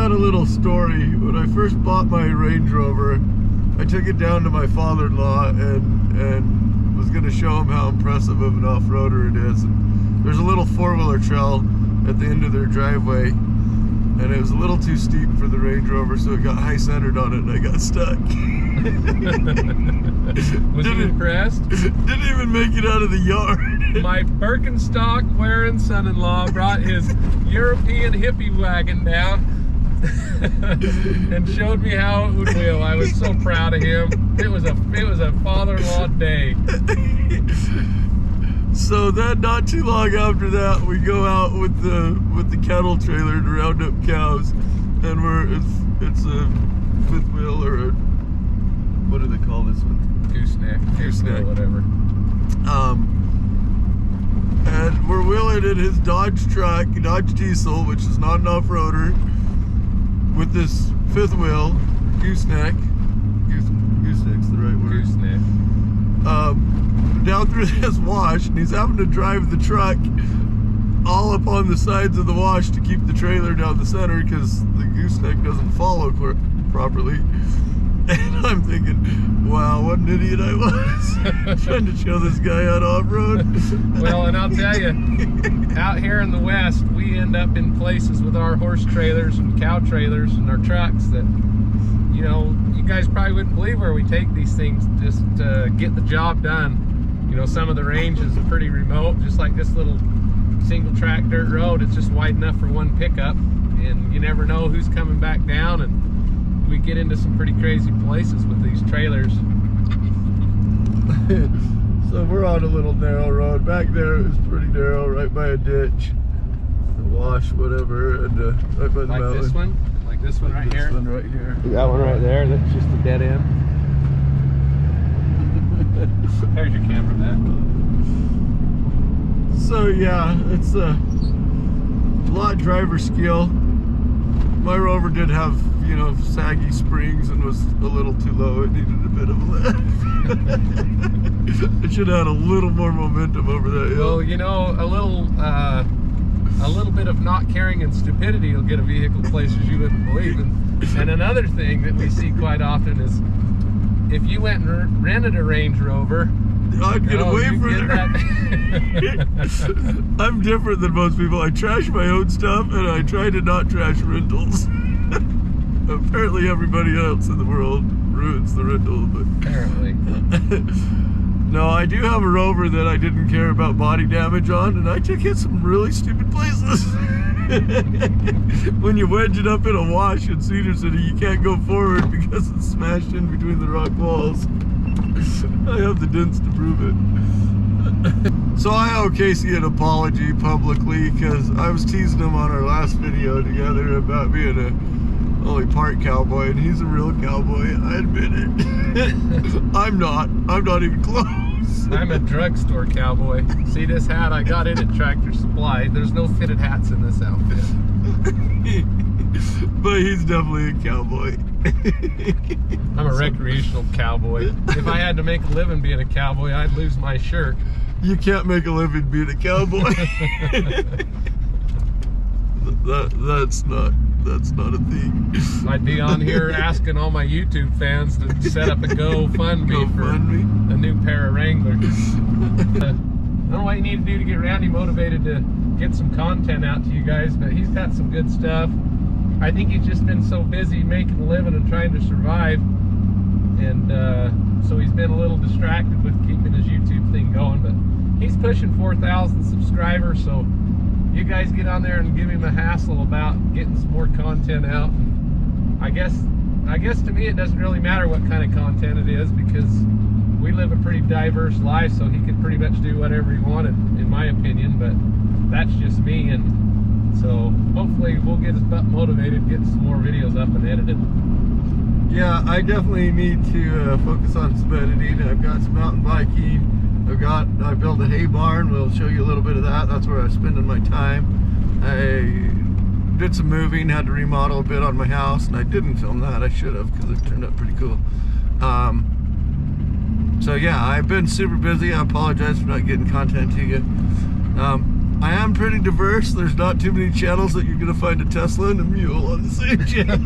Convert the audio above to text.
got a little story. When I first bought my Range Rover, I took it down to my father-in-law and was going to show him how impressive of an off-roader it is. And there's a little four-wheeler trail at the end of their driveway, and it was a little too steep for the Range Rover, so it got high-centered on it and I got stuck. Was you impressed? Didn't even make it out of the yard. My Birkenstock wearing son-in-law brought his European hippie wagon down and showed me how it would wheel. I was so proud of him. It was a father-in-law day. So then, not too long after that, we go out with the cattle trailer to round up cows, and it's a fifth wheel, or a, what do they call this one? Gooseneck, whatever. And we're wheeling in his Dodge truck, Dodge Diesel, which is not an off-roader, with this fifth wheel, gooseneck. Gooseneck's the right word. Gooseneck. Down through this wash, and he's having to drive the truck all up on the sides of the wash to keep the trailer down the center because the gooseneck doesn't follow properly. And I'm thinking, wow, what an idiot I was. Trying to show this guy how to off-road. Well, and I'll tell you, out here in the West, we end up in places with our horse trailers and cow trailers and our trucks that, you know, you guys probably wouldn't believe where we take these things just to get the job done. You know, some of the ranges are pretty remote, just like this little single track dirt road. It's just wide enough for one pickup, and you never know who's coming back down, and we get into some pretty crazy places with these trailers. So we're on a little narrow road. Back there it was pretty narrow, right by a ditch, a wash, whatever, and right by the mountain. This one? Like this one right here? This one right here. That one right there, that's just a dead end. There's your camera, Matt. So yeah, it's a lot of driver skill. My Rover did have, you know, saggy springs and was a little too low. It needed a bit of a lift. It should have had a little more momentum over that hill. Well, you know, a little bit of not caring and stupidity will get a vehicle places you wouldn't believe. And another thing that we see quite often is if you went and rented a Range Rover, I'd get away from it. I'm different than most people. I trash my own stuff, and I try to not trash rentals. Apparently everybody else in the world ruins the rental, but apparently. No, I do have a Rover that I didn't care about body damage on, and I took it some really stupid places. When you wedge it up in a wash in Cedar City, you can't go forward because it's smashed in between the rock walls. I have the dents to prove it. So I owe Casey an apology publicly because I was teasing him on our last video together about being a only part cowboy, and he's a real cowboy. I admit it. I'm not even close. I'm a drugstore cowboy. See this hat? I got it at Tractor Supply. There's no fitted hats in this outfit. But he's definitely a cowboy. I'm a recreational cowboy. If I had to make a living being a cowboy, I'd lose my shirt. You can't make a living being a cowboy. That's not a thing. I'd be on here asking all my YouTube fans to set up a GoFundMe for a new pair of Wranglers. I don't know what you need to do to get Randy motivated to get some content out to you guys, but he's got some good stuff. I think he's just been so busy making a living and trying to survive, and so he's been a little distracted with keeping his YouTube thing going, but he's pushing 4,000 subscribers, so you guys get on there and give him a hassle about getting some more content out. I guess to me it doesn't really matter what kind of content it is, because we live a pretty diverse life, so he can pretty much do whatever he wanted, in my opinion, but that's just me. And so hopefully we'll get his butt motivated, get some more videos up and edited. Yeah, I definitely need to focus on some editing. I've got some mountain biking. I built a hay barn. We'll show you a little bit of that. That's where I'm spending my time. I did some moving, had to remodel a bit on my house, and I didn't film that. I should have, because it turned out pretty cool. So yeah, I've been super busy. I apologize for not getting content to you. I am pretty diverse. There's not too many channels that you're going to find a Tesla and a mule on the same channel.